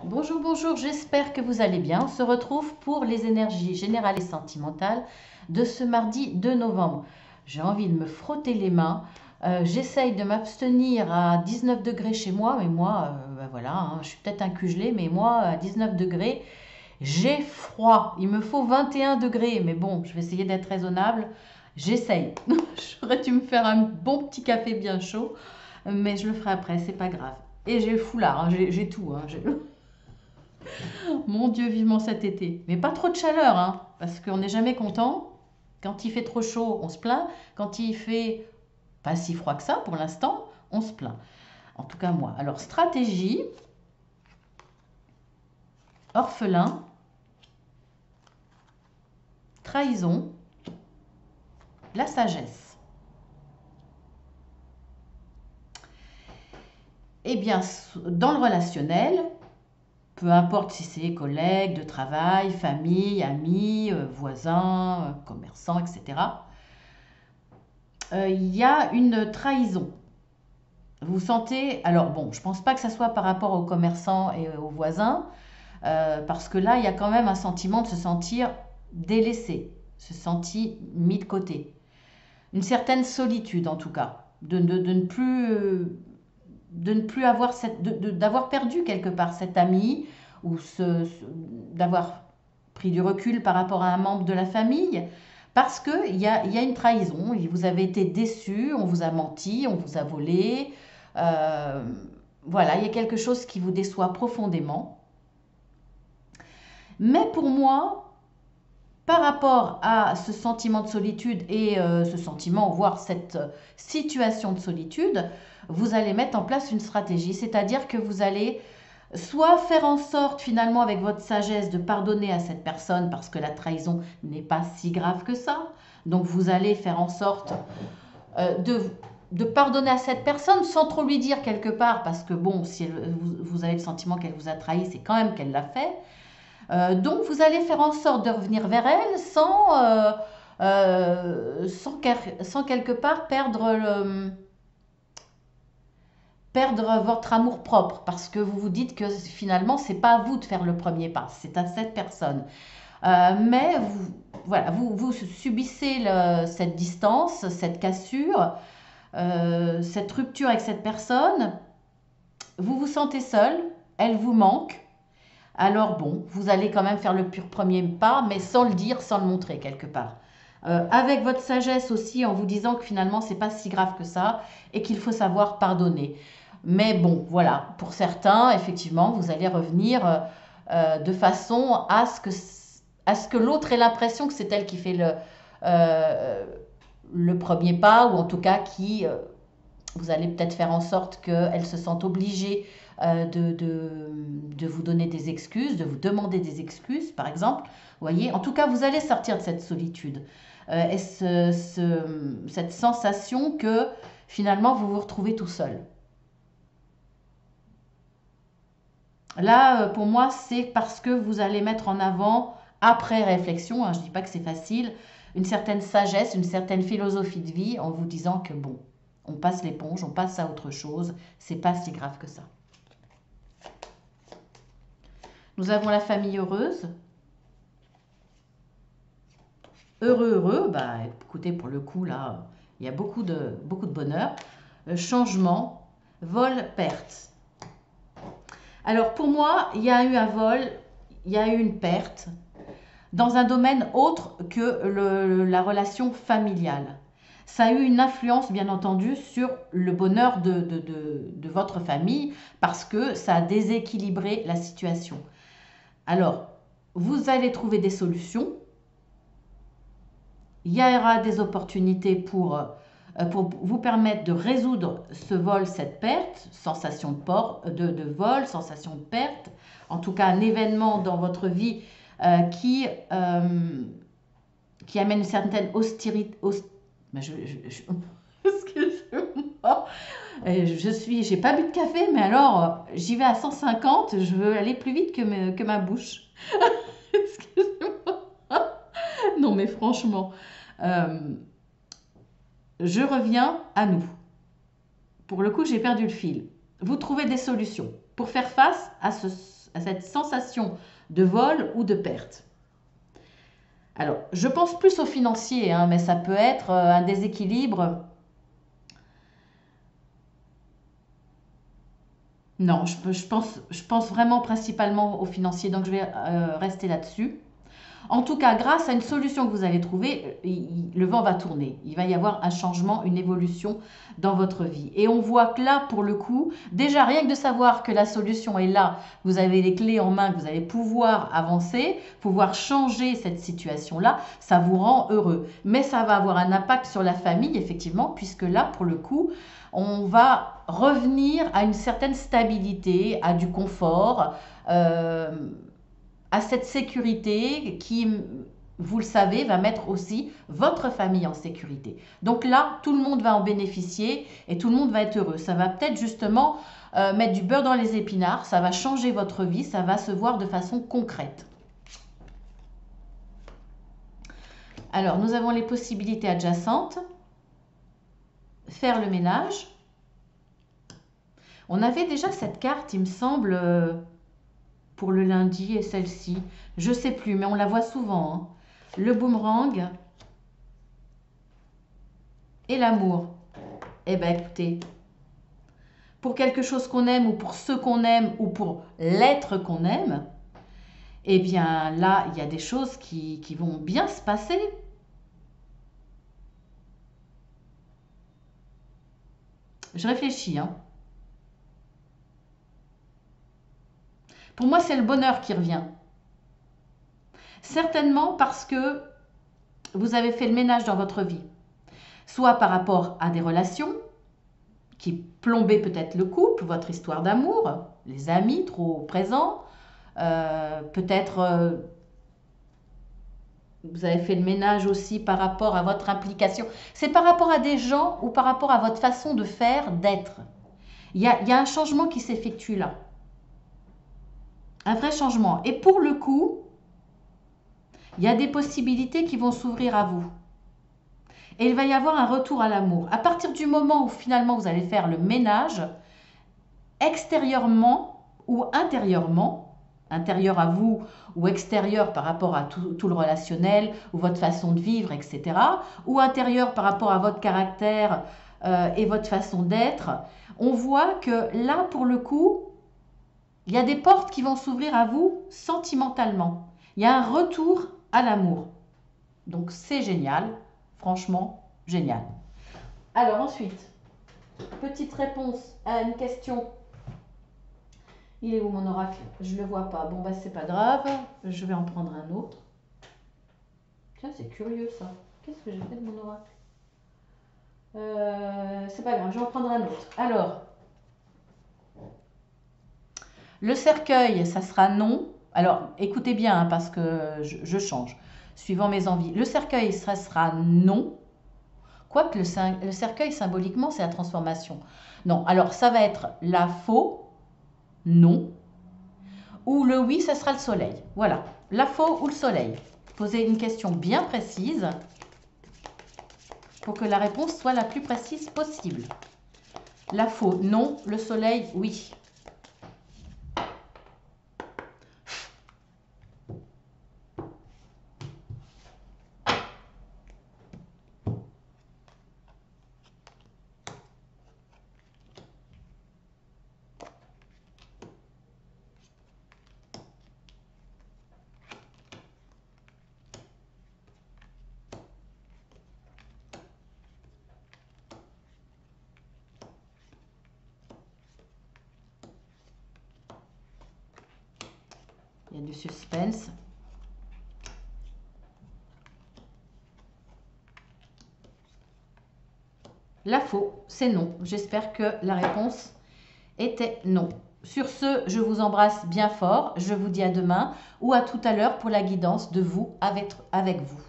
Bonjour, bonjour, j'espère que vous allez bien. On se retrouve pour les énergies générales et sentimentales de ce mardi 2 novembre. J'ai envie de me frotter les mains. J'essaye de m'abstenir à 19 degrés chez moi, mais moi, voilà, hein, je suis peut-être un gelé, mais moi, à 19 degrés, j'ai froid. Il me faut 21 degrés, mais bon, je vais essayer d'être raisonnable. J'essaye. J'aurais dû me faire un bon petit café bien chaud, mais je le ferai après, c'est pas grave. Et j'ai le foulard, hein, j'ai tout. Hein, Mon Dieu, vivement cet été. Mais pas trop de chaleur, hein, parce qu'on n'est jamais content. Quand il fait trop chaud, on se plaint. Quand il fait pas si froid que ça, pour l'instant, on se plaint. En tout cas, moi. Alors, stratégie, orphelin, trahison, la sagesse. Eh bien, dans le relationnel, peu importe si c'est collègues de travail, famille, amis, voisins, commerçants, etc., il y a une trahison. Vous sentez, alors bon, je pense pas que ça soit par rapport aux commerçants et aux voisins, parce que là, il y a quand même un sentiment de se sentir délaissé, se sentir mis de côté. Une certaine solitude en tout cas, de ne plus avoir d'avoir perdu quelque part cet ami, ou d'avoir pris du recul par rapport à un membre de la famille, parce qu'il y a une trahison, vous avez été déçu, on vous a menti, on vous a volé, euh, voilà, il y a quelque chose qui vous déçoit profondément. Mais pour moi, par rapport à ce sentiment de solitude et ce sentiment, voire cette situation de solitude, vous allez mettre en place une stratégie, c'est-à-dire que vous allez soit faire en sorte finalement avec votre sagesse de pardonner à cette personne parce que la trahison n'est pas si grave que ça. Donc vous allez faire en sorte de pardonner à cette personne sans trop lui dire quelque part, parce que bon, si vous avez le sentiment qu'elle vous a trahi, c'est quand même qu'elle l'a fait. Donc vous allez faire en sorte de revenir vers elle sans quelque part perdre votre amour propre, parce que vous vous dites que finalement c'est pas à vous de faire le premier pas, c'est à cette personne. Mais voilà, vous subissez cette distance, cette cassure, cette rupture avec cette personne, vous vous sentez seul, elle vous manque. Alors bon, vous allez quand même faire le pur premier pas, mais sans le dire, sans le montrer quelque part. Avec votre sagesse aussi, en vous disant que finalement c'est pas si grave que ça et qu'il faut savoir pardonner. Mais bon, voilà, pour certains, effectivement, vous allez revenir de façon à ce que l'autre ait l'impression que c'est elle qui fait le premier pas, ou en tout cas vous allez peut-être faire en sorte qu'elle se sente obligée de vous donner des excuses, de vous demander des excuses, par exemple. Vous voyez, en tout cas, vous allez sortir de cette solitude. Et cette sensation que finalement, vous vous retrouvez tout seul. Là, pour moi, c'est parce que vous allez mettre en avant, après réflexion, hein, je ne dis pas que c'est facile, une certaine sagesse, une certaine philosophie de vie en vous disant que bon, on passe l'éponge, on passe à autre chose, c'est pas si grave que ça. Nous avons la famille heureuse. Heureux, heureux, bah écoutez, pour le coup, là, il y a beaucoup de bonheur. Changement, vol, perte. Alors pour moi, il y a eu un vol, il y a eu une perte dans un domaine autre que la relation familiale. Ça a eu une influence, bien entendu, sur le bonheur de votre famille, parce que ça a déséquilibré la situation. Alors, vous allez trouver des solutions. Il y aura des opportunités pour vous permettre de résoudre ce vol, cette perte, sensation de vol, sensation de perte, en tout cas un événement dans votre vie qui amène une certaine hostérité. Excusez-moi. J'ai pas bu de café, mais alors j'y vais à 150, je veux aller plus vite que ma bouche. Excusez-moi. Non, mais franchement, euh, je reviens à nous. Pour le coup, j'ai perdu le fil. Vous trouvez des solutions pour faire face à cette sensation de vol ou de perte. Alors, je pense plus au financier, hein, mais ça peut être un déséquilibre. Non, je pense vraiment principalement au financier, donc je vais rester là-dessus. En tout cas, grâce à une solution que vous allez trouver, le vent va tourner. Il va y avoir un changement, une évolution dans votre vie. Et on voit que là, pour le coup, déjà rien que de savoir que la solution est là, vous avez les clés en main, que vous allez pouvoir avancer, pouvoir changer cette situation-là, ça vous rend heureux. Mais ça va avoir un impact sur la famille, effectivement, puisque là, pour le coup, on va revenir à une certaine stabilité, à du confort. À cette sécurité qui, vous le savez, va mettre aussi votre famille en sécurité. Donc là, tout le monde va en bénéficier et tout le monde va être heureux. Ça va peut-être justement mettre du beurre dans les épinards, ça va changer votre vie, ça va se voir de façon concrète. Alors, nous avons les possibilités adjacentes. Faire le ménage. On avait déjà cette carte, il me semble, pour le lundi et celle-ci. Je ne sais plus, mais on la voit souvent. Hein. Le boomerang et l'amour. Eh bien, écoutez, pour quelque chose qu'on aime ou pour ce qu'on aime ou pour l'être qu'on aime, eh bien là, il y a des choses qui vont bien se passer. Je réfléchis, hein. Pour moi, c'est le bonheur qui revient. Certainement parce que vous avez fait le ménage dans votre vie. Soit par rapport à des relations qui plombaient peut-être le couple, votre histoire d'amour, les amis trop présents, peut-être vous avez fait le ménage aussi par rapport à votre implication. C'est par rapport à des gens ou par rapport à votre façon de faire, d'être. Il y a un changement qui s'effectue là. Un vrai changement. Et pour le coup, il y a des possibilités qui vont s'ouvrir à vous. Et il va y avoir un retour à l'amour. À partir du moment où finalement vous allez faire le ménage, extérieurement ou intérieurement, intérieur à vous ou extérieur par rapport à tout le relationnel ou votre façon de vivre, etc. Ou intérieur par rapport à votre caractère et votre façon d'être, on voit que là, pour le coup, il y a des portes qui vont s'ouvrir à vous sentimentalement. Il y a un retour à l'amour. Donc c'est génial, franchement génial. Alors ensuite, petite réponse à une question. Il est où mon oracle? Je ne le vois pas. Bon, bah c'est pas grave. Je vais en prendre un autre. Tiens, c'est curieux ça. Qu'est-ce que j'ai fait de mon oracle? C'est pas grave, je vais en prendre un autre. Alors, le cercueil, ça sera non. Alors, écoutez bien, hein, parce que je change, suivant mes envies. Le cercueil, ça sera non. Quoique le cercueil, symboliquement, c'est la transformation. Non, alors ça va être la faux, non. Ou le oui, ça sera le soleil. Voilà, la faux ou le soleil. Posez une question bien précise pour que la réponse soit la plus précise possible. La faux, non. Le soleil, oui. Il y a du suspense. La faux, c'est non. J'espère que la réponse était non. Sur ce, je vous embrasse bien fort. Je vous dis à demain ou à tout à l'heure pour la guidance de vous avec vous.